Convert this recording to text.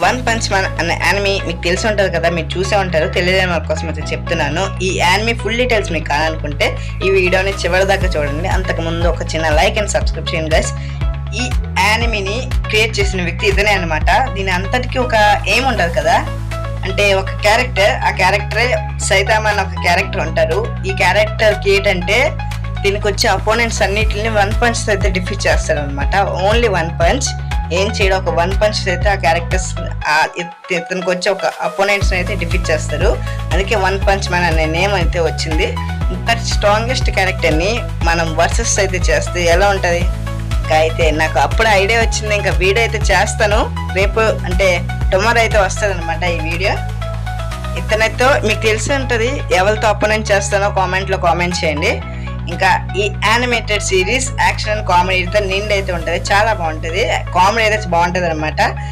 One punch man అనే anime మీకు తెలిసి ఉంటుంది కదా, మీరు చూసే ఉంటారు. తెలియని వాళ్ళ కోసం అయితే చెప్తున్నాను. ఈ యానిమీ ఫుల్ డీటెయిల్స్ మీకు కావాలనుకుంటే ఈ వీడియోని చివరి దాకా చూడండి. అంతకుముందు ఒక చిన్న లైక్ అండ్ సబ్స్క్రైబ్ చేయండి గైస్. ఈ యానిమీని క్రియేట్ చేసిన వ్యక్తి ఇతనే అనమాట. దీని అంతటికి ఒక ఎయిమ్ ఉంటుంది కదా, అంటే ఒక క్యారెక్టర్, ఆ క్యారెక్టరే సైతామా అని ఒక క్యారెక్టర్ ఉంటారు. ఈ క్యారెక్టర్కి ఏంటంటే దీనికి వచ్చే అపోనెంట్స్ అన్నిటిని వన్ పంచ్ అయితే డిఫీట్ చేస్తారు అనమాట. ఓన్లీ వన్ పంచ్, ఏం చేయడం, ఒక వన్ పంచ్ అయితే ఆ క్యారెక్టర్స్ ఇతనికి వచ్చే ఒక అపోనెంట్స్ అయితే డిఫీట్ చేస్తారు. అందుకే వన్ పంచ్ మ్యాన్ అనే నేమ్ అయితే వచ్చింది. ఇంత స్ట్రాంగెస్ట్ క్యారెక్టర్ని మనం వర్సెస్ అయితే చేస్తే ఎలా ఉంటుంది ఇంకా. అయితే నాకు అప్పుడు ఐడియా వచ్చింది, ఇంకా వీడియో అయితే చేస్తాను రేపు, అంటే టుమారో అయితే వస్తుంది అనమాట ఈ వీడియో. ఇతనితో మీకు తెలిసి ఉంటుంది, ఎవరితో అపోనెంట్ చేస్తానో కామెంట్లో కామెంట్ చేయండి. ఇంకా ఈ యానిమేటెడ్ సిరీస్ యాక్షన్ అండ్ కామెడీతో నిండి అయితే ఉంటుంది, చాలా బాగుంటుంది. కామెడీ అయితే బాగుంటుంది అనమాట.